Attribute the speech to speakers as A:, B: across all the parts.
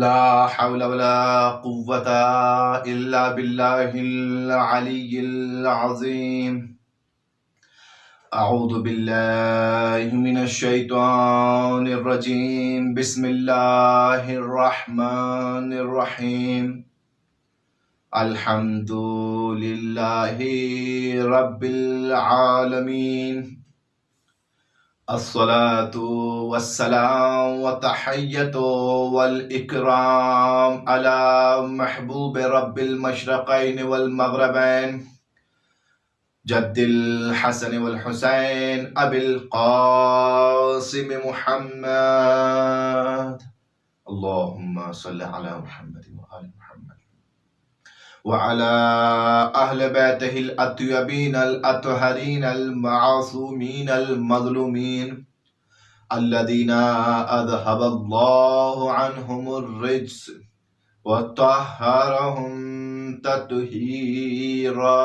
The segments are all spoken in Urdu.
A: لا حول ولا قوة إلا بالله العلي العظيم. أعوذ بالله من الشيطان الرجيم. بسم الله الرحمن الرحيم. الحمد لله رب العالمين. الصلاة والسلام والتحية والإكرام على محبوب رب المشرقين والمغربين جد الحسن والحسين أبي القاسم محمد. اللهم صل على محمد وآل محمد وعلى أهل بيته الأطيبين الأطهرين المعصومين المظلومين الذين أذهب الله عنهم الرجس وطهرهم تطهيرا.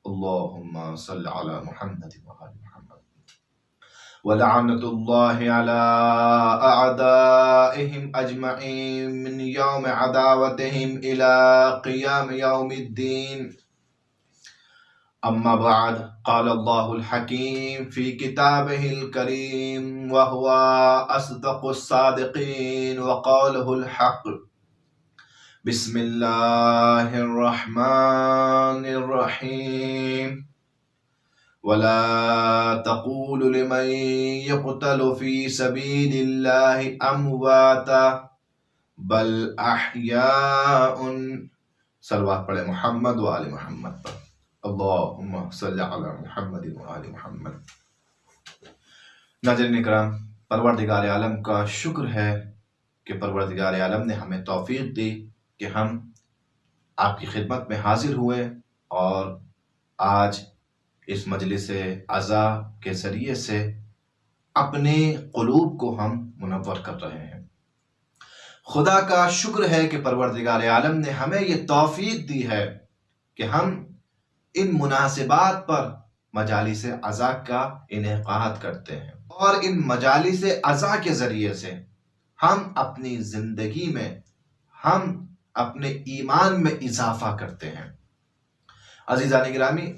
A: اللهم صل على محمد وآل محمد ولعنة الله على أعدائهم أجمعين من يوم عداوتهم إلى قيام يوم الدين. أما بعد، قال الله الحكيم في كتابه الكريم وهو أصدق الصادقين وقوله الحق. بسم الله الرحمن الرحيم. ولا تقولوا لمن يقتل في سبيل الله أمواتا بل أحياء. صلوات پڑھے محمد و آل محمد پر. اللہم صلی علی محمد و آل محمد. ناظرین اکرام، پروردگار عالم کا شکر ہے کہ پروردگار عالم نے ہمیں توفیق دی کہ ہم آپ کی خدمت میں حاضر ہوئے اور آج اس مجلس عزا کے ذریعے سے اپنے قلوب کو ہم منور کر رہے ہیں. خدا کا شکر ہے کہ پروردگار عالم نے ہمیں یہ توفیق دی ہے کہ ہم ان مناسبات پر مجالس عزا کا انعقاد کرتے ہیں اور ان مجالس عزا کے ذریعے سے ہم اپنی زندگی میں ہم اپنے ایمان میں اضافہ کرتے ہیں. عزیزان گرامی،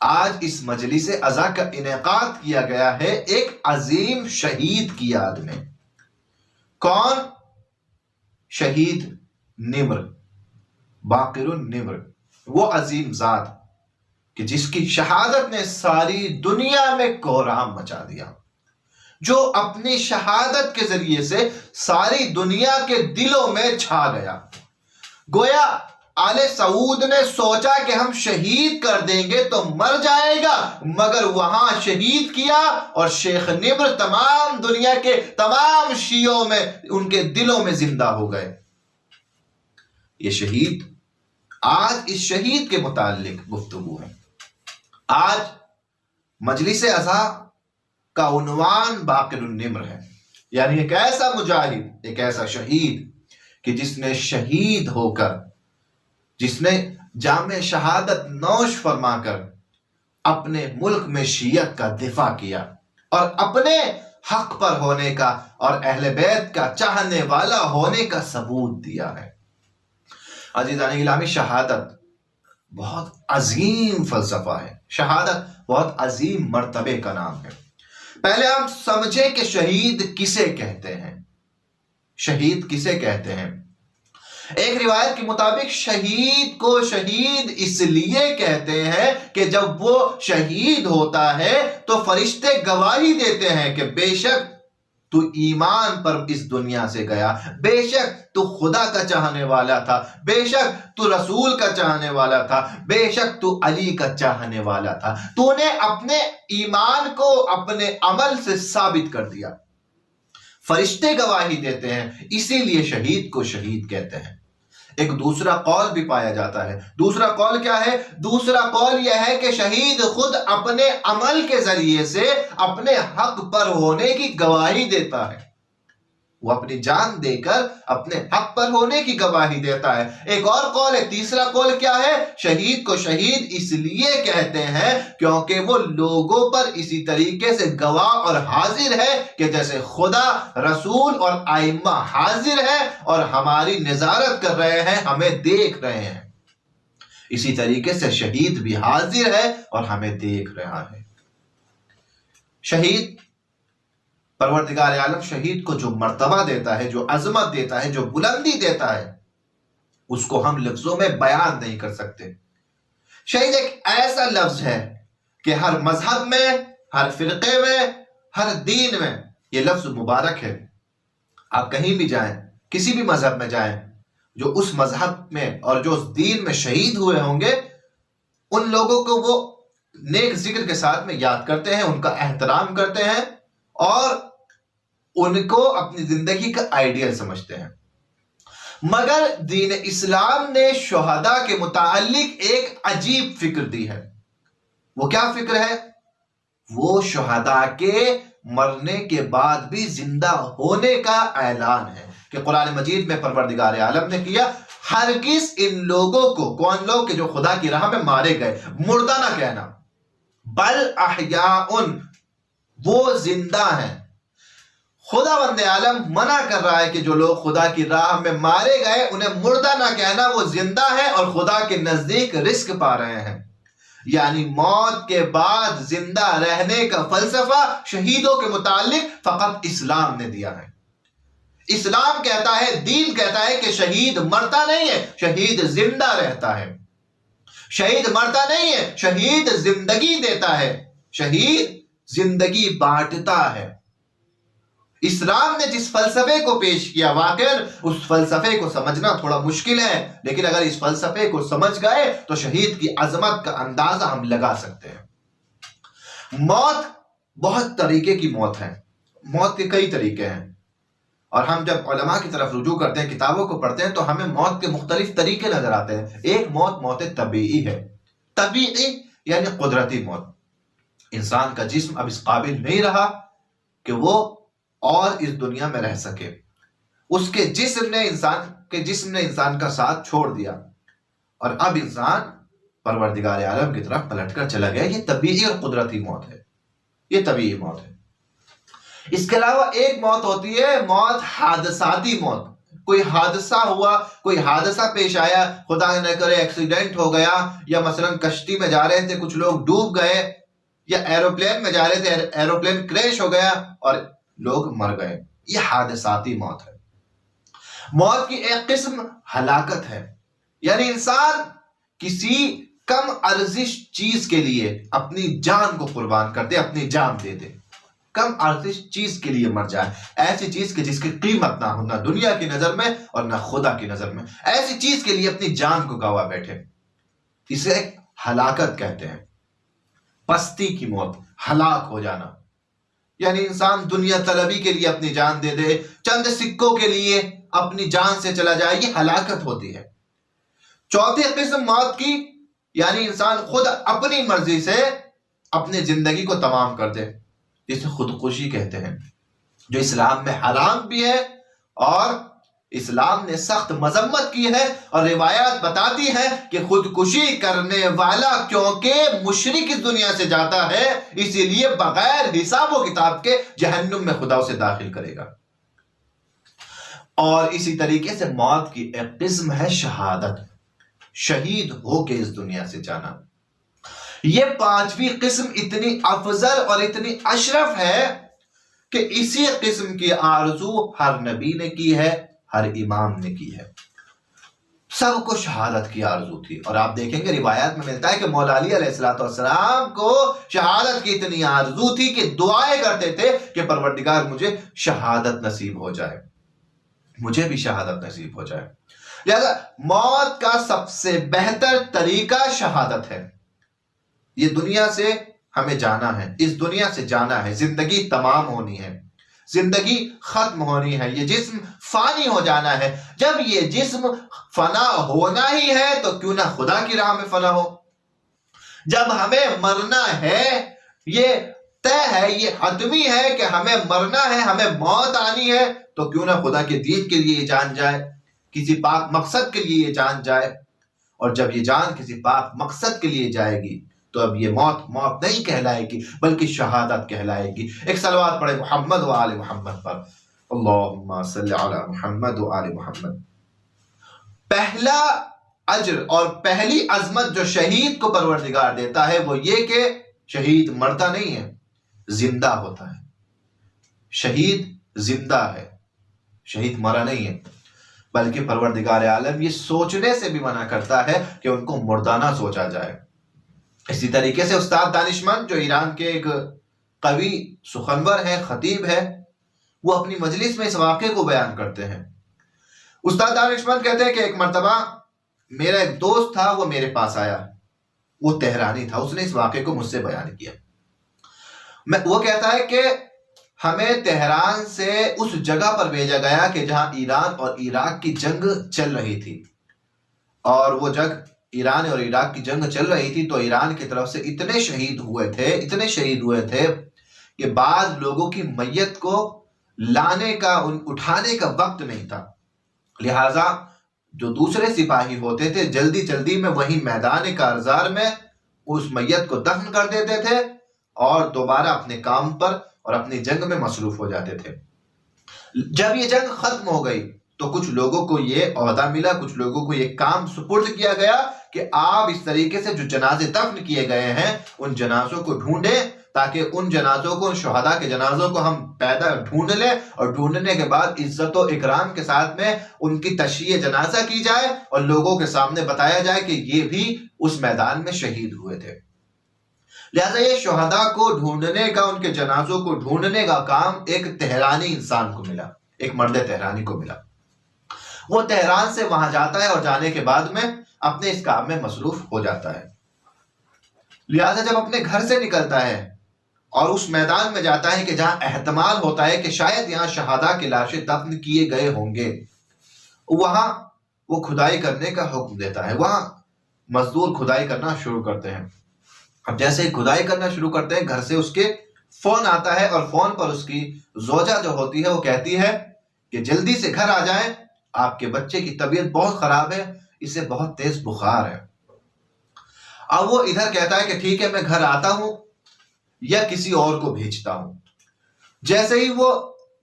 A: آج اس مجلس عزا کا انعقاد کیا گیا ہے ایک عظیم شہید کی یاد میں. کون؟ شہید نمر، باقر النمر، وہ عظیم ذات کہ جس کی شہادت نے ساری دنیا میں کوہرام مچا دیا، جو اپنی شہادت کے ذریعے سے ساری دنیا کے دلوں میں چھا گیا. گویا آل سعود نے سوچا کہ ہم شہید کر دیں گے تو مر جائے گا، مگر وہاں شہید کیا اور شیخ نمر تمام دنیا کے تمام شیعوں میں ان کے دلوں میں زندہ ہو گئے. یہ شہید، آج اس شہید کے متعلق گفتگو ہے. آج مجلس عزا کا عنوان باقر النمر ہے، یعنی ایک ایسا مجاہد، ایک ایسا شہید کہ جس نے شہید ہو کر، جس نے جام شہادت نوش فرما کر اپنے ملک میں شیعت کا دفاع کیا اور اپنے حق پر ہونے کا اور اہل بیت کا چاہنے والا ہونے کا ثبوت دیا ہے. عزیزان گرامی، شہادت بہت عظیم فلسفہ ہے، شہادت بہت عظیم مرتبے کا نام ہے. پہلے ہم سمجھیں کہ شہید کسے کہتے ہیں. شہید کسے کہتے ہیں؟ ایک روایت کے مطابق شہید کو شہید اس لیے کہتے ہیں کہ جب وہ شہید ہوتا ہے تو فرشتے گواہی دیتے ہیں کہ بے شک تو ایمان پر اس دنیا سے گیا، بے شک تو خدا کا چاہنے والا تھا، بے شک تو رسول کا چاہنے والا تھا، بے شک تو علی کا چاہنے والا تھا. تو نے اپنے ایمان کو اپنے عمل سے ثابت کر دیا. فرشتے گواہی دیتے ہیں، اسی لیے شہید کو شہید کہتے ہیں. ایک دوسرا قول بھی پایا جاتا ہے. دوسرا قول کیا ہے؟ دوسرا قول یہ ہے کہ شہید خود اپنے عمل کے ذریعے سے اپنے حق پر ہونے کی گواہی دیتا ہے. وہ اپنی جان دے کر اپنے حق پر ہونے کی گواہی دیتا ہے۔ ایک اور قول ہے، تیسرا قول کیا ہے؟ شہید کو شہید اس لیے کہتے ہیں کیونکہ وہ لوگوں پر اسی طریقے سے گواہ اور حاضر ہے کہ جیسے خدا، رسول اور ائمہ حاضر ہے اور ہماری نظارت کر رہے ہیں، ہمیں دیکھ رہے ہیں، اسی طریقے سے شہید بھی حاضر ہے اور ہمیں دیکھ رہا ہے۔ شہید، پروردگار عالم شہید کو جو مرتبہ دیتا ہے، جو عظمت دیتا ہے، جو بلندی دیتا ہے، اس کو ہم لفظوں میں بیان نہیں کر سکتے۔ شہید ایک ایسا لفظ ہے کہ ہر مذہب میں، ہر فرقے میں، ہر دین میں یہ لفظ مبارک ہے۔ آپ کہیں بھی جائیں، کسی بھی مذہب میں جائیں، جو اس مذہب میں اور جو اس دین میں شہید ہوئے ہوں گے، ان لوگوں کو وہ نیک ذکر کے ساتھ میں یاد کرتے ہیں، ان کا احترام کرتے ہیں اور ان کو اپنی زندگی کا آئیڈیل سمجھتے ہیں۔ مگر دین اسلام نے شہداء کے متعلق ایک عجیب فکر دی ہے۔ وہ کیا فکر ہے؟ وہ شہداء کے مرنے کے بعد بھی زندہ ہونے کا اعلان ہے کہ قرآن مجید میں پروردگار عالم نے کیا، ہرگز ان لوگوں کو، کون لوگ کہ جو خدا کی راہ میں مارے گئے، مردہ نہ کہنا، بل احیاء، وہ زندہ ہیں۔ خدا بند عالم منع کر رہا ہے کہ جو لوگ خدا کی راہ میں مارے گئے انہیں مردہ نہ کہنا، وہ زندہ ہے اور خدا کے نزدیک رزق پا رہے ہیں۔ یعنی موت کے بعد زندہ رہنے کا فلسفہ شہیدوں کے متعلق فقط اسلام نے دیا ہے۔ اسلام کہتا ہے، دین کہتا ہے کہ شہید مرتا نہیں ہے، شہید زندہ رہتا ہے۔ شہید مرتا نہیں ہے، شہید زندگی دیتا ہے، شہید زندگی بانٹتا ہے۔ اسلام نے جس فلسفے کو پیش کیا، واقعاً اس فلسفے کو سمجھنا تھوڑا مشکل ہے، لیکن اگر اس فلسفے کو سمجھ گئے تو شہید کی عظمت کا اندازہ ہم لگا سکتے ہیں۔ موت بہت طریقے کی موت ہے، موت کے کئی طریقے ہیں، اور ہم جب علماء کی طرف رجوع کرتے ہیں، کتابوں کو پڑھتے ہیں، تو ہمیں موت کے مختلف طریقے نظر آتے ہیں۔ ایک موت، موت طبیعی ہے۔ طبیعی یعنی قدرتی موت۔ انسان کا جسم اب اس قابل نہیں رہا کہ وہ اور اس دنیا میں رہ سکے، اس کے جسم نے انسان کا ساتھ چھوڑ دیا اور اب انسان پروردگار عالم کی طرف پلٹ کر چلا گیا۔ یہ طبیعی اور قدرتی موت ہے، یہ طبیعی موت ہے۔ اس کے علاوہ ایک موت ہوتی ہے موت حادثاتی موت۔ کوئی حادثہ ہوا، کوئی حادثہ پیش آیا، خدا نہ کرے ایکسیڈنٹ ہو گیا، یا مثلا کشتی میں جا رہے تھے کچھ لوگ ڈوب گئے، یا ایروپلین میں جا رہے تھے ایروپلین کریش ہو گیا اور لوگ مر گئے، یہ حادثاتی موت ہے۔ موت کی ایک قسم ہلاکت ہے، یعنی انسان کسی کم ارزش چیز کے لیے اپنی جان کو قربان کر دے، اپنی جان دے دے، کم ارزش چیز کے لیے مر جائے، ایسی چیز کہ جس کی قیمت نہ ہو، نہ دنیا کی نظر میں اور نہ خدا کی نظر میں، ایسی چیز کے لیے اپنی جان کو گوا بیٹھے، اسے ایک ہلاکت کہتے ہیں۔ پستی کی موت، ہلاک ہو جانا، یعنی انسان دنیا طلبی کے لیے اپنی جان دے دے، چند سکوں کے لیے اپنی جان سے چلا جائے، یہ ہلاکت ہوتی ہے۔ چوتھی قسم موت کی، یعنی انسان خود اپنی مرضی سے اپنی زندگی کو تمام کر دے، جسے خودکشی کہتے ہیں، جو اسلام میں حرام بھی ہے اور اسلام نے سخت مذمت کی ہے، اور روایات بتاتی ہیں کہ خودکشی کرنے والا کیونکہ مشرک اس دنیا سے جاتا ہے، اسی لیے بغیر حساب و کتاب کے جہنم میں خدا اسے داخل کرے گا۔ اور اسی طریقے سے موت کی ایک قسم ہے شہادت، شہید ہو کے اس دنیا سے جانا۔ یہ پانچویں قسم اتنی افضل اور اتنی اشرف ہے کہ اسی قسم کی آرزو ہر نبی نے کی ہے، ہر امام نے کی ہے۔ سب کو شہادت کی آرزو تھی، اور آپ دیکھیں گے روایات میں ملتا ہے کہ مولا علی علیہ السلام کو شہادت کی اتنی آرزو تھی کہ دعائیں کرتے تھے کہ پروردگار مجھے شہادت نصیب ہو جائے، مجھے بھی شہادت نصیب ہو جائے۔ لہذا موت کا سب سے بہتر طریقہ شہادت ہے۔ یہ دنیا سے ہمیں جانا ہے، اس دنیا سے جانا ہے، زندگی تمام ہونی ہے، زندگی ختم ہونی ہے، یہ جسم فانی ہو جانا ہے۔ جب یہ جسم فنا ہونا ہی ہے تو کیوں نہ خدا کی راہ میں فنا ہو۔ جب ہمیں مرنا ہے، یہ طے ہے، یہ حتمی ہے کہ ہمیں مرنا ہے، ہمیں موت آنی ہے، تو کیوں نہ خدا کے دین کے لیے یہ جان جائے، کسی پاک مقصد کے لیے یہ جان جائے، اور جب یہ جان کسی پاک مقصد کے لیے جائے گی تو اب یہ موت نہیں کہلائے گی بلکہ شہادت کہلائے گی۔ ایک صلوات پڑھے محمد و آل محمد پر، اللہم صلی علی محمد و آل محمد۔ پہلا اجر اور پہلی عظمت جو شہید کو پروردگار دیتا ہے وہ یہ کہ شہید مرتا نہیں ہے، زندہ ہوتا ہے۔ شہید زندہ ہے، شہید مرا نہیں ہے، بلکہ پروردگار عالم یہ سوچنے سے بھی منع کرتا ہے کہ ان کو مردانہ سوچا جائے۔ اسی طریقے سے استاد دانشمند جو ایران کے ایک قوی سخنور ہے، خطیب ہے، وہ اپنی مجلس میں اس واقعے کو بیان کرتے ہیں۔ استاد دانشمند کہتے ہیں کہ ایک مرتبہ میرا ایک دوست تھا، وہ میرے پاس آیا، وہ تہرانی تھا، اس نے اس واقعے کو مجھ سے بیان کیا۔ وہ کہتا ہے کہ ہمیں تہران سے اس جگہ پر بھیجا گیا کہ جہاں ایران اور عراق کی جنگ چل رہی تھی، اور وہ جنگ ایران اور عراق کی جنگ چل رہی تھی تو ایران کی طرف سے اتنے شہید ہوئے تھے کہ بعض لوگوں کی میت کو لانے کا، اٹھانے کا وقت نہیں تھا، لہٰذا جو دوسرے سپاہی ہوتے تھے جلدی جلدی میں وہی میدان کارزار میں اس میت کو دفن کر دیتے تھے اور دوبارہ اپنے کام پر اور اپنی جنگ میں مصروف ہو جاتے تھے۔ جب یہ جنگ ختم ہو گئی تو کچھ لوگوں کو یہ عہدہ ملا، کچھ لوگوں کو یہ کام سپرد کیا گیا کہ آپ اس طریقے سے جو جنازے دفن کیے گئے ہیں ان جنازوں کو ڈھونڈیں، تاکہ ان جنازوں کو، شہداء کے جنازوں کو ہم ڈھونڈ لیں، اور ڈھونڈنے کے بعد عزت و اکرام کے ساتھ میں ان کی تشییع جنازہ کی جائے اور لوگوں کے سامنے بتایا جائے کہ یہ بھی اس میدان میں شہید ہوئے تھے۔ لہذا یہ شہداء کو ڈھونڈنے کا، ان کے جنازوں کو ڈھونڈنے کا کام ایک تہرانی انسان کو ملا، ایک مرد تہرانی کو ملا۔ وہ تہران سے وہاں جاتا ہے اور جانے کے بعد میں اپنے اس کام میں مصروف ہو جاتا ہے۔ لہذا جب اپنے گھر سے نکلتا ہے اور اس میدان میں جاتا ہے کہ جہاں احتمال ہوتا ہے کہ شاید یہاں شہداء کی لاشیں دفن کیے گئے ہوں گے، وہاں وہ کھدائی کرنے کا حکم دیتا ہے۔ وہاں مزدور کھدائی کرنا شروع کرتے ہیں۔ اب جیسے ہی کھدائی کرنا شروع کرتے ہیں، گھر سے اس کے فون آتا ہے، اور فون پر اس کی زوجہ جو ہوتی ہے وہ کہتی ہے کہ جلدی سے گھر آ جائیں، آپ کے بچے کی طبیعت بہت خراب ہے، اسے بہت تیز بخار ہے۔ اب وہ ادھر کہتا ہے کہ ٹھیک ہے میں گھر آتا ہوں یا کسی اور کو بھیجتا ہوں۔ جیسے ہی وہ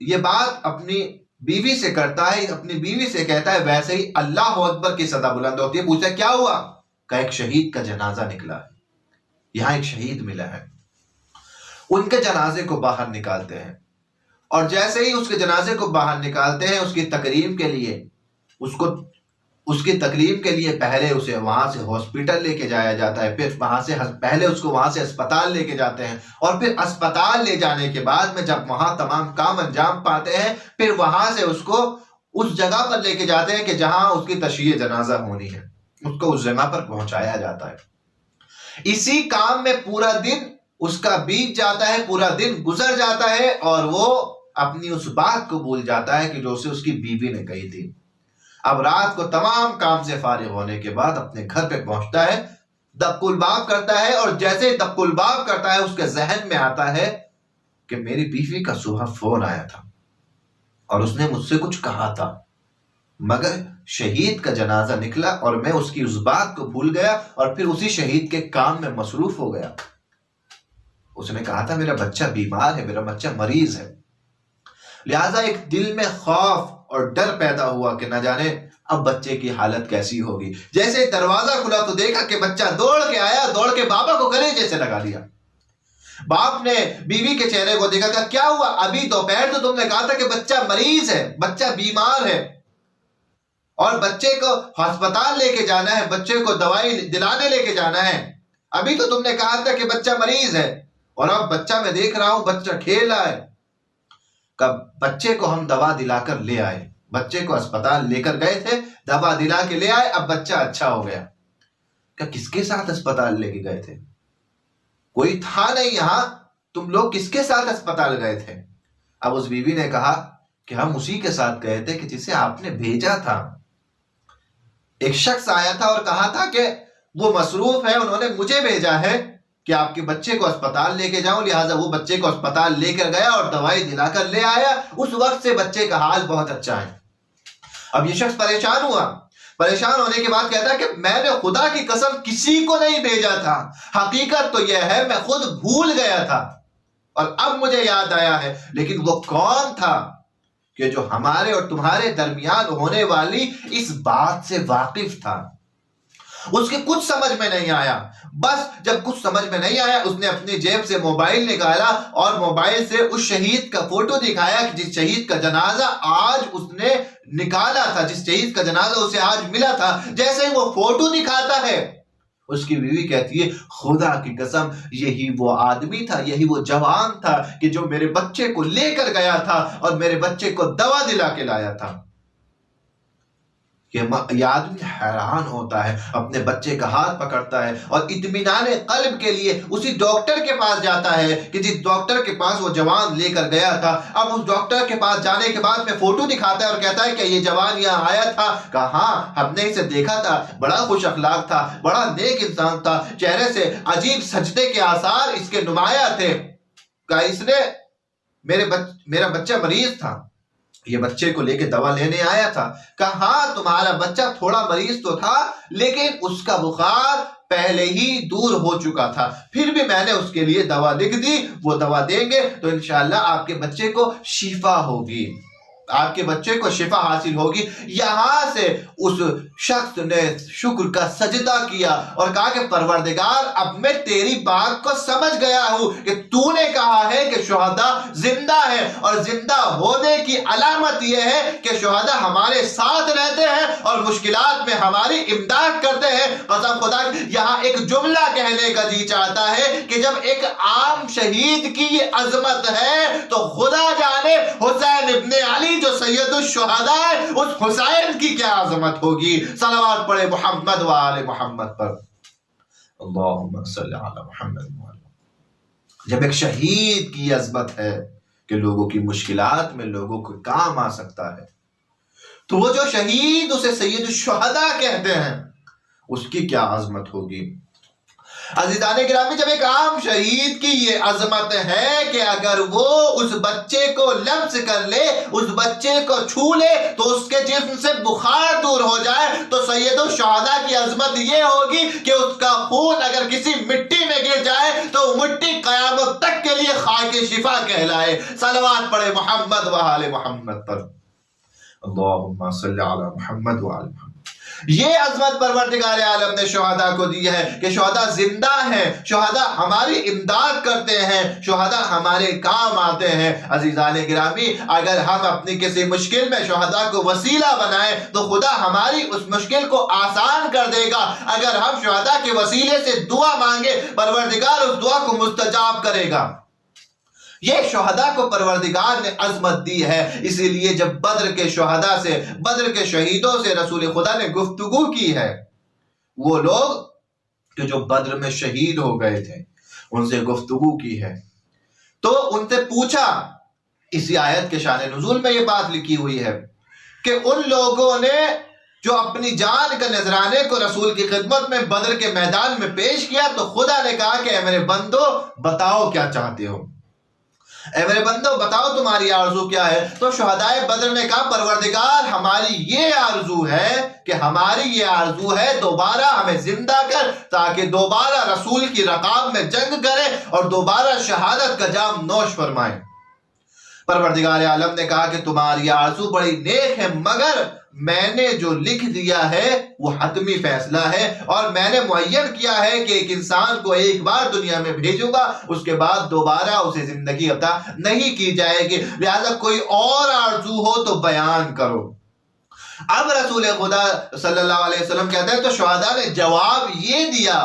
A: یہ بات اپنی بیوی سے کرتا ہے، اپنی بیوی سے کہتا ہے، ویسے ہی اللہ اکبر کی صدا بلند ہوتی ہے۔ پوچھا کیا ہوا؟ کہ ایک شہید کا جنازہ نکلا ہے، یہاں ایک شہید ملا ہے۔ ان کے جنازے کو باہر نکالتے ہیں، اور جیسے ہی اس کے جنازے کو باہر نکالتے ہیں اس کی تکریم کے لیے، اس کی تکریم کے لیے پہلے اسے وہاں سے ہاسپٹل لے کے جایا جاتا ہے، پھر پہلے اس کو وہاں سے اسپتال لے کے جاتے ہیں، اور پھر اسپتال لے جانے کے بعد میں جب وہاں تمام کام انجام پاتے ہیں، پھر وہاں سے اس کو اس جگہ پر لے کے جاتے ہیں کہ جہاں اس کی تشییع جنازہ ہونی ہے، اس کو اس جگہ پر پہنچایا جاتا ہے۔ اسی کام میں پورا دن اس کا بیت جاتا ہے، پورا دن گزر جاتا ہے، اور وہ اپنی اس بات کو بھول جاتا ہے کہ جو اسے اس کی بیوی نے کہی تھی۔ اب رات کو تمام کام سے فارغ ہونے کے بعد اپنے گھر پہ پہنچتا ہے، دق الباب کرتا ہے، اور جیسے دق الباب کرتا ہے اس کے ذہن میں آتا ہے کہ میری بیوی کا صبح فون آیا تھا اور اس نے مجھ سے کچھ کہا تھا، مگر شہید کا جنازہ نکلا اور میں اس کی اس بات کو بھول گیا اور پھر اسی شہید کے کام میں مصروف ہو گیا۔ اس نے کہا تھا میرا بچہ بیمار ہے، میرا بچہ مریض ہے۔ لہٰذا ایک دل میں خوف اور ڈر پیدا ہوا کہ نہ جانے اب بچے کی حالت کیسی ہوگی۔ جیسے دروازہ کھلا تو دیکھا کہ بچہ دوڑ کے آیا، دوڑ کے بابا کو کلیجے سے لگا لیا۔ باپ نے بیوی کے چہرے کو دیکھا، کہا کیا ہوا؟ ابھی دوپہر تو تم نے کہا تھا کہ بچہ مریض ہے، بچہ بیمار ہے، اور بچے کو ہسپتال لے کے جانا ہے، بچے کو دوائی دلانے لے کے جانا ہے۔ ابھی تو تم نے کہا تھا کہ بچہ مریض ہے، اور اب بچہ میں دیکھ رہا ہوں بچہ کھیل رہا ہے۔ کب بچے کو ہم دوا دلا کر لے آئے، بچے کو اسپتال لے کر گئے تھے، دوا دلا کے لے آئے، اب بچہ اچھا ہو گیا۔ کہ کس کے ساتھ اسپتال لے کے گئے تھے؟ کوئی تھا نہیں یہاں، تم لوگ کس کے ساتھ اسپتال گئے تھے؟ اب اس بیوی نے کہا کہ ہم اسی کے ساتھ گئے تھے کہ جسے آپ نے بھیجا تھا۔ ایک شخص آیا تھا اور کہا تھا کہ وہ مصروف ہے، انہوں نے مجھے بھیجا ہے کہ آپ کے بچے کو اسپتال لے کے جاؤں، لہٰذا وہ بچے کو اسپتال لے کر گیا اور دوائی دلا کر لے آیا۔ اس وقت سے بچے کا حال بہت اچھا ہے۔ اب یہ شخص پریشان ہوا، پریشان ہونے کے بعد کہتا ہے کہ میں نے خدا کی قسم کسی کو نہیں بھیجا تھا، حقیقت تو یہ ہے میں خود بھول گیا تھا اور اب مجھے یاد آیا ہے۔ لیکن وہ کون تھا کہ جو ہمارے اور تمہارے درمیان ہونے والی اس بات سے واقف تھا؟ اس کے کچھ سمجھ میں نہیں آیا۔ بس جب کچھ سمجھ میں نہیں آیا، اس نے اپنی جیب سے موبائل نکالا اور موبائل سے اس شہید کا فوٹو دکھایا کہ جس شہید کا جنازہ آج اس نے نکالا تھا، جس شہید کا جنازہ اسے آج ملا تھا۔ جیسے ہی وہ فوٹو دکھاتا ہے، اس کی بیوی کہتی ہے خدا کی قسم یہی وہ آدمی تھا، یہی وہ جوان تھا کہ جو میرے بچے کو لے کر گیا تھا اور میرے بچے کو دوا دلا کے لایا تھا۔ یہ آدمی حیران ہوتا ہے، اپنے بچے کا ہاتھ پکڑتا ہے اور اطمینان قلب کے لیے اسی ڈاکٹر کے پاس جاتا ہے کہ جس ڈاکٹر کے پاس وہ جوان لے کر گیا تھا۔ اب اس ڈاکٹر کے پاس جانے کے بعد میں فوٹو دکھاتا ہے اور کہتا ہے کہ یہ جوان یہاں آیا تھا؟ کہا ہاں، ہم نے اسے دیکھا تھا، بڑا خوش اخلاق تھا، بڑا نیک انسان تھا، چہرے سے عجیب سجدے کے آثار اس کے نمایاں تھے۔ کہا اس نے میرا بچہ مریض تھا، یہ بچے کو لے کے دوا لینے آیا تھا۔ کہا ہاں، تمہارا بچہ تھوڑا مریض تو تھا لیکن اس کا بخار پہلے ہی دور ہو چکا تھا، پھر بھی میں نے اس کے لیے دوا لکھ دی، وہ دوا دیں گے تو انشاءاللہ آپ کے بچے کو شفا ہوگی، آپ کے بچے کو شفا حاصل ہوگی۔ یہاں سے اس شخص نے شکر کا سجدہ کیا اور کہا کہ پروردگار اب میں تیری بات کو سمجھ گیا ہوں کہ تو نے کہا ہے کہ شہداء زندہ ہے اور زندہ ہونے کی علامت یہ ہے کہ شہداء ہمارے ساتھ رہتے ہیں اور مشکلات میں ہماری امداد کرتے ہیں۔ قسم خدا کی یہاں ایک جملہ کہنے کا جی چاہتا ہے کہ جب ایک عام شہید کی یہ عظمت ہے تو خدا جانے حسین ابن علی جو سید الشہداء ہے اس حسین کی کیا عظمت ہوگی۔ صلوات پڑھے محمد و آل محمد پر، اللہم صلی علی محمد۔ جب ایک شہید کی عظمت ہے کہ لوگوں کی مشکلات میں لوگوں کو کام آ سکتا ہے، تو وہ جو شہید اسے سید الشہداء کہتے ہیں اس کی کیا عظمت ہوگی۔ عزیزان گرامی، جب ایک عام شہید کی یہ عظمت ہے کہ اگر وہ اس بچے کو لمس کر لے، اس بچے کو چھو لے تو اس کے جسم سے بخار دور ہو جائے، تو سید الشہداء کی عظمت یہ ہوگی کہ اس کا خون اگر کسی مٹی میں گر جائے تو مٹی قیامت تک کے لیے خاک شفا کہلائے۔ صلوات پڑھے محمد و آل محمد پر، اللہم صلی علی محمد و آل محمد۔ یہ عظمت پروردگار عالم نے شہداء کو دی ہے کہ شہداء زندہ ہیں، شہداء ہماری امداد کرتے ہیں، شہداء ہمارے کام آتے ہیں۔ عزیزان گرامی، اگر ہم اپنی کسی مشکل میں شہداء کو وسیلہ بنائیں تو خدا ہماری اس مشکل کو آسان کر دے گا۔ اگر ہم شہداء کے وسیلے سے دعا مانگے، پروردگار اس دعا کو مستجاب کرے گا۔ یہ شہداء کو پروردگار نے عظمت دی ہے، اسی لیے جب بدر کے شہداء سے، بدر کے شہیدوں سے رسول خدا نے گفتگو کی ہے، وہ لوگ کہ جو بدر میں شہید ہو گئے تھے ان سے گفتگو کی ہے، تو ان سے پوچھا، اسی آیت کے شان نزول میں یہ بات لکھی ہوئی ہے کہ ان لوگوں نے جو اپنی جان کا نذرانے کو رسول کی خدمت میں بدر کے میدان میں پیش کیا، تو خدا نے کہا کہ اے میرے بندو بتاؤ کیا چاہتے ہو، اے میرے بندو بتاؤ تمہاری آرزو کیا ہے۔ تو شہدائے بدر نے کہا پروردگار ہماری یہ آرزو ہے کہ ہماری یہ آرزو ہے دوبارہ ہمیں زندہ کر تاکہ دوبارہ رسول کی رقاب میں جنگ کرے اور دوبارہ شہادت کا جام نوش فرمائیں۔ پروردگار عالم نے کہا کہ تمہاری آرزو بڑی نیک ہے، مگر میں نے جو لکھ دیا ہے وہ حتمی فیصلہ ہے اور میں نے معین کیا ہے کہ ایک انسان کو ایک بار دنیا میں بھیجوں گا، اس کے بعد دوبارہ اسے زندگی عطا نہیں کی جائے گی، لہذا کوئی اور آرزو ہو تو بیان کرو۔ اب رسول خدا صلی اللہ علیہ وسلم کہتے ہیں تو شہداء نے جواب یہ دیا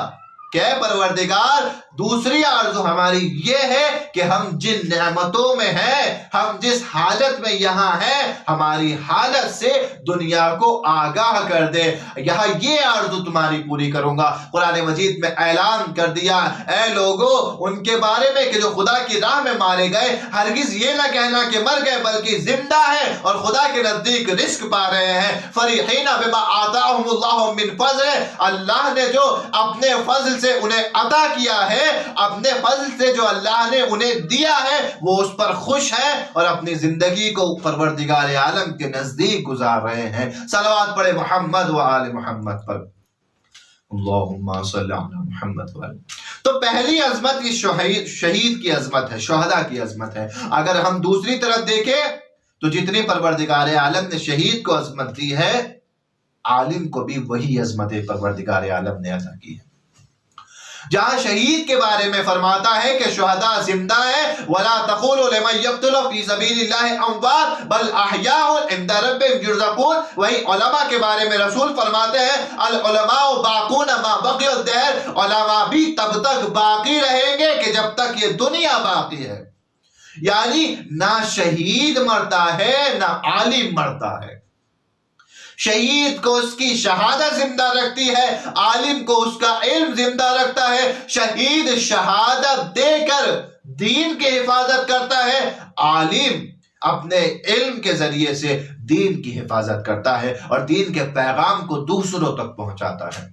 A: کہ پروردگار دوسری آرزو ہماری یہ ہے کہ ہم جن نعمتوں میں ہیں، ہم جس حالت میں یہاں ہیں، ہماری حالت سے دنیا کو آگاہ کر دے، یہاں یہ آرزو تمہاری پوری کروں گا۔ قرآن مجید میں اعلان کر دیا، اے لوگو ان کے بارے میں کہ جو خدا کی راہ میں مارے گئے، ہرگز یہ نہ کہنا کہ مر گئے بلکہ زندہ ہیں اور خدا کے نزدیک رزق پا رہے ہیں۔ فریحین بما آتاہم اللہ من فضل، اللہ نے جو اپنے فضل سے انہیں عطا کیا ہے ہے اپنے فضل سے جو اللہ نے انہیں دیا ہے وہ اس پر خوش ہے اور اپنی زندگی کو پروردگار عالم کے نزدیک گزار رہے ہیں۔ صلوات پڑھے محمد و آل محمد پر، اللہم صلی علی محمد و آل۔ تو پہلی عظمت یہ شہید کی عظمت ہے، شہداء کی عظمت ہے۔ اگر ہم دوسری طرف دیکھیں تو جتنی پروردگار عالم نے شہید کو عظمت دی ہے، عالم کو بھی وہی عظمت پروردگار عالم نے عطا کی ہے۔ جہاں شہید کے بارے میں فرماتا ہے کہ شہداء زندہ ہے، وَلَا تَقُولُوا لِمَن يُقْتَلُ فِي سَبِيلِ اللَّهِ أَمْوَاتٌ بَلْ أَحْيَاءٌ عِندَ رَبِّهِمْ يُرْزَقُونَ۔ وہی علماء کے بارے میں رسول فرماتے ہیں العلماء باقون ما بقي الدهر، علماء بھی تب تک باقی رہیں گے کہ جب تک یہ دنیا باقی ہے۔ یعنی نہ شہید مرتا ہے نہ عالم مرتا ہے۔ شہید کو اس کی شہادت زندہ رکھتی ہے، عالم کو اس کا علم زندہ رکھتا ہے۔ شہید شہادت دے کر دین کی حفاظت کرتا ہے، عالم اپنے علم کے ذریعے سے دین کی حفاظت کرتا ہے اور دین کے پیغام کو دوسروں تک پہنچاتا ہے۔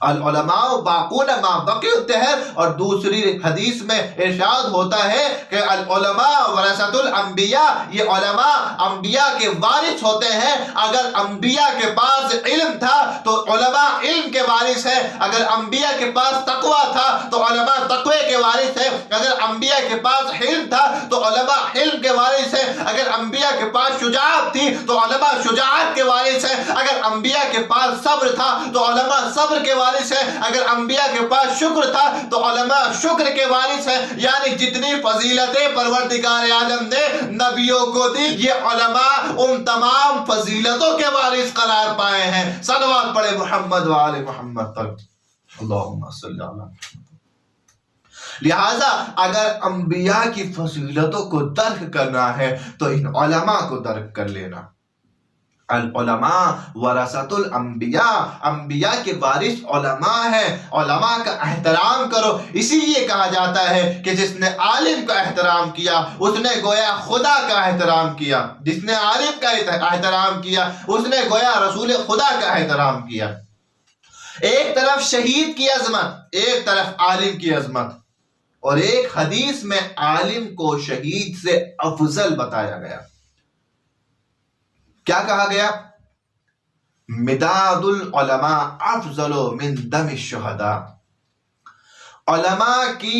A: العلماء باقون ما بقي الدهر، اور دوسری حدیث میں ارشاد ہوتا ہے کہ العلماء ورثۃ الانبیاء، یہ علماء انبیاء کے وارث ہوتے ہیں۔ اگر انبیاء کے پاس علم تھا تو علماء علم کے وارث ہیں، اگر انبیاء کے پاس تقوی تھا تو علماء تقوی کے وارث ہیں، اگر انبیاء کے پاس حلم تھا تو علماء حلم کے وارث ہیں، اگر انبیاء کے پاس شجاعت تھی تو علماء شجاعت کے وارث ہیں، اگر انبیاء کے پاس صبر تھا تو علماء صبر کے وارث ہے، اگر انبیاء کے پاس شکر تھا تو علماء شکر کے وارث ہیں۔ یعنی جتنی فضیلتیں پروردگار عالم نے نبیوں کو دی، یہ علماء ان تمام فضیلتوں کے وارث قرار پائے ہیں۔ صلوات پڑھے محمد و آل محمد پر، اللہم صلی علی محمد۔ لہذا اگر انبیاء کی فضیلتوں کو درک کرنا ہے تو ان علماء کو درک کر لینا۔ العلماء ورثۃ الانبیاء، انبیاء کے وارث علماء ہیں، علماء کا احترام کرو۔ اسی لیے کہا جاتا ہے کہ جس نے عالم کا احترام کیا اس نے گویا خدا کا احترام کیا، جس نے عالم کا احترام کیا اس نے گویا رسول خدا کا احترام کیا۔ ایک طرف شہید کی عظمت، ایک طرف عالم کی عظمت، اور ایک حدیث میں عالم کو شہید سے افضل بتایا گیا۔ کیا کہا گیا؟ مداد العلماء افضل من دم الشہداء۔ علماء کی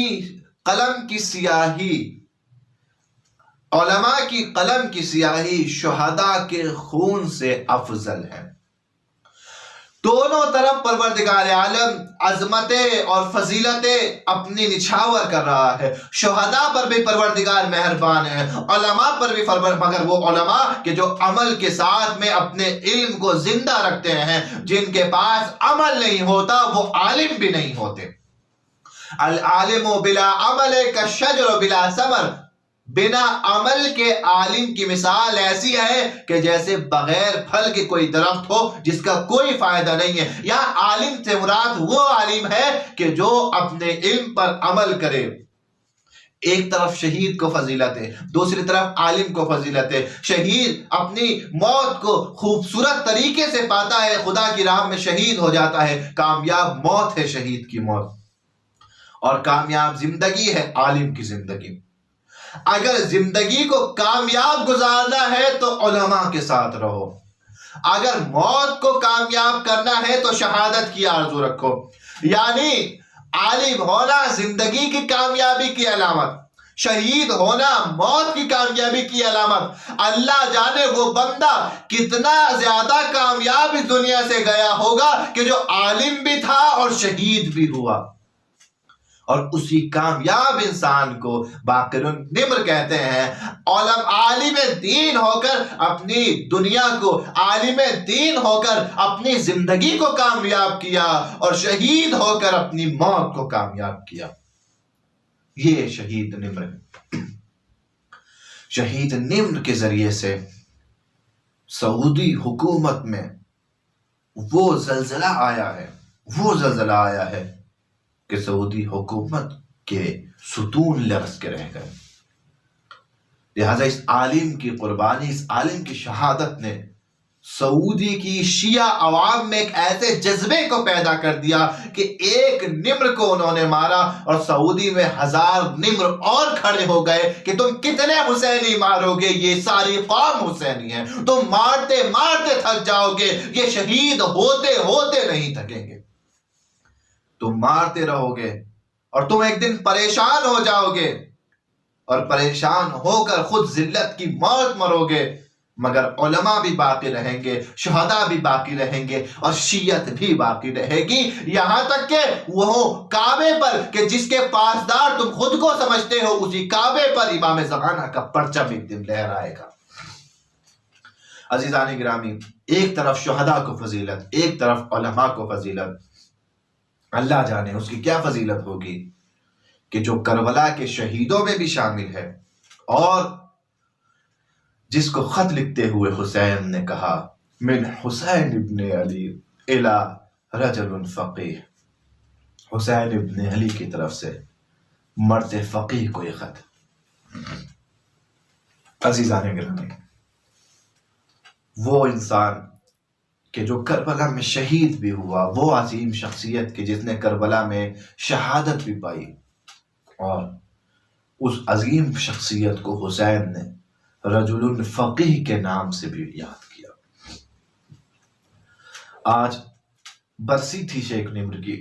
A: قلم کی سیاہی، علماء کی قلم کی سیاہی شہداء کے خون سے افضل ہے۔ دونوں طرف پروردگار عالم عظمتیں اور فضیلتیں اپنی نچھاور کر رہا ہے۔ شہداء پر بھی پروردگار مہربان ہے، علماء پر بھی مگر وہ علماء کہ جو عمل کے ساتھ میں اپنے علم کو زندہ رکھتے ہیں، جن کے پاس عمل نہیں ہوتا وہ عالم بھی نہیں ہوتے۔ العالم بلا عمل کالشجر بلا ثمر، بنا عمل کے عالم کی مثال ایسی ہے کہ جیسے بغیر پھل کے کوئی درخت ہو جس کا کوئی فائدہ نہیں ہے۔ یا عالم سے مراد وہ عالم ہے کہ جو اپنے علم پر عمل کرے۔ ایک طرف شہید کو فضیلت ہے، دوسری طرف عالم کو فضیلت ہے۔ شہید اپنی موت کو خوبصورت طریقے سے پاتا ہے، خدا کی راہ میں شہید ہو جاتا ہے، کامیاب موت ہے شہید کی موت، اور کامیاب زندگی ہے عالم کی زندگی۔ اگر زندگی کو کامیاب گزارنا ہے تو علماء کے ساتھ رہو، اگر موت کو کامیاب کرنا ہے تو شہادت کی آرزو رکھو۔ یعنی عالم ہونا زندگی کی کامیابی کی علامت، شہید ہونا موت کی کامیابی کی علامت۔ اللہ جانے وہ بندہ کتنا زیادہ کامیاب اس دنیا سے گیا ہوگا کہ جو عالم بھی تھا اور شہید بھی ہوا، اور اسی کامیاب انسان کو باقر النمر کہتے ہیں۔ عالم دین ہو کر اپنی دنیا کو، عالم دین ہو کر اپنی زندگی کو کامیاب کیا، اور شہید ہو کر اپنی موت کو کامیاب کیا۔ یہ شہید نمر ہے۔ شہید نمر کے ذریعے سے سعودی حکومت میں وہ زلزلہ آیا ہے کہ سعودی حکومت کے ستون لرز کے رہ گئے۔ لہذا اس عالم کی قربانی، اس عالم کی شہادت نے سعودی کی شیعہ عوام میں ایک ایسے جذبے کو پیدا کر دیا کہ ایک نمر کو انہوں نے مارا اور سعودی میں 1000 نمر اور کھڑے ہو گئے کہ تم کتنے حسینی مارو گے، یہ ساری قوم حسینی ہے، تم مارتے مارتے تھک جاؤ گے، یہ شہید ہوتے ہوتے نہیں تھکیں گے، تم مارتے رہو گے اور تم ایک دن پریشان ہو جاؤ گے اور پریشان ہو کر خود ذلت کی موت مرو گے، مگر علماء بھی باقی رہیں گے، شہداء بھی باقی رہیں گے اور شیعت بھی باقی رہے گی، یہاں تک کہ وہ کعبے پر کہ جس کے پاسدار تم خود کو سمجھتے ہو، اسی کعبے پر امام زمانہ کا پرچم ایک دن لہرائے گا۔ عزیزان گرامی، ایک طرف شہداء کو فضیلت، ایک طرف علماء کو فضیلت، اللہ جانے اس کی کیا فضیلت ہوگی کہ جو کربلا کے شہیدوں میں بھی شامل ہے، اور جس کو خط لکھتے ہوئے حسین نے کہا من حسین ابن علی الی رجل فقیہ، حسین ابن علی کی طرف سے مرتے فقیہ کو یہ خط۔ عزیزان گرامی، وہ انسان کہ جو کربلا میں شہید بھی ہوا، وہ عظیم شخصیت کہ جس نے کربلا میں شہادت بھی پائی، اور اس عظیم شخصیت کو حسین نے رجل فقیہ کے نام سے بھی یاد کیا۔ آج برسی تھی شیخ نمر کی،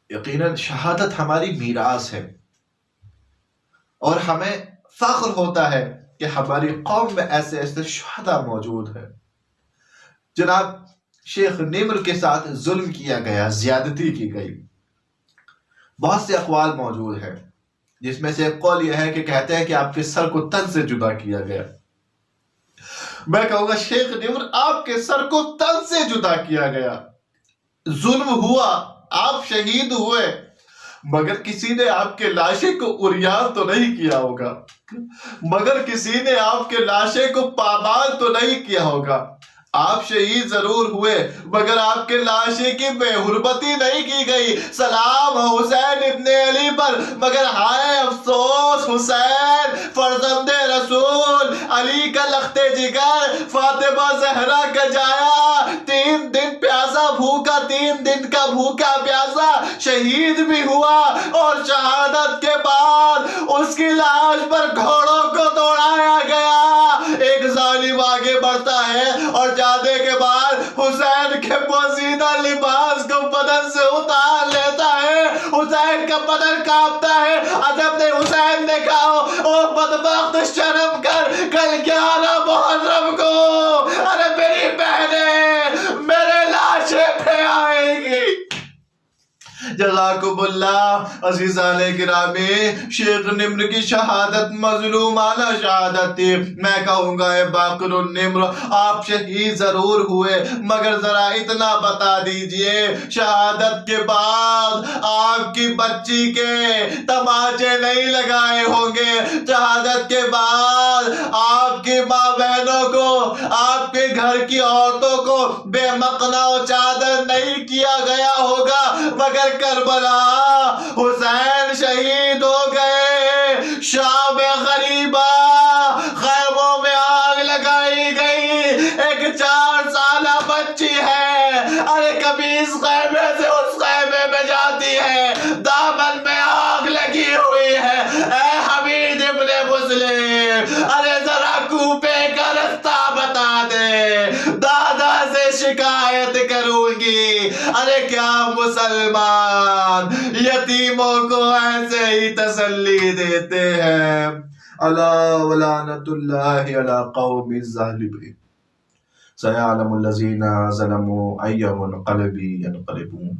A: یقیناً شہادت ہماری میراث ہے اور ہمیں فخر ہوتا ہے کہ ہماری قوم میں ایسے ایسے شہداء موجود ہیں۔ جناب شیخ نمر کے ساتھ ظلم کیا گیا، زیادتی کی گئی، بہت سے اقوال موجود ہیں، جس میں سے ایک قول یہ ہے کہ کہتے ہیں کہ آپ کے سر کو تن سے جدا کیا گیا۔ میں کہوں گا شیخ نمر آپ کے سر کو تن سے جدا کیا گیا، ظلم ہوا، آپ شہید ہوئے، مگر کسی نے آپ کے لاشے کو عریان تو نہیں کیا ہوگا، مگر کسی نے آپ کے لاشے کو پامال تو نہیں کیا ہوگا۔ آپ شہید ضرور ہوئے مگر آپ کے لاشے کی بے حرمتی نہیں کی گئی۔ سلام حسین ابن علی پر، مگر ہائے افسوس حسین فرزند رسول، علی کا لخت جگر، فاطمہ زہرا کا جایا، 3 دن پیاسا بھوکا، 3 دن کا بھوکا پیاسا شہید بھی ہوا، اور شہادت کے بعد اس کی لاش پر گھوڑوں کو دوڑایا گیا۔ ایک ظالم آگے بڑھتا ہے اور جانے کے بعد حسین کے پوشیدہ لباس کو بدن سے اتار لیتا ہے، حسین کا بدن کانپتا ہے۔ عجب نے حسین نے کہا او بدبخت شرم کر، کل 11 محرم کو ارے میری بہنیں میرے لاشے پہ آئیں گی۔ جزاکم اللہ۔ عزیزان گرامی، شیخ نمر کی شہادت مظلومانہ شہادت تھی۔ میں کہوں گا اے باقر النمر، آپ شہید ضرور ہوئے مگر ذرا اتنا بتا دیجئے، شہادت کے بعد آپ کی بچی کے تماچے نہیں لگائے ہوں گے، شہادت کے بعد آپ کی ماں بہنوں کو، آپ کے گھر کی عورتوں کو بے مقنا و چادر نہیں کیا گیا ہوگا، مگر کربلا حسین شہید ہو گئے، شام غریبہ خیموں میں آگ لگائی گئی، ایک 4 سالہ بچی ہے، ارے کبھی اس خیمے سے اس خیمے میں جاتی ہے، دامن میں آگ لگی ہوئی ہے۔ اے حمید ابن مسلم، ارے ذرا کوپے کا رستہ بتا دے، دادا سے شکایت کروں گی۔ ارے کیا مسلمان یتیموں کو ایسے ہی تسلی دیتے ہیں؟ الا ولعنت اللہ علی قوم الظالمین، سیعلم الذین ظلموا ای منقلب ینقلبون۔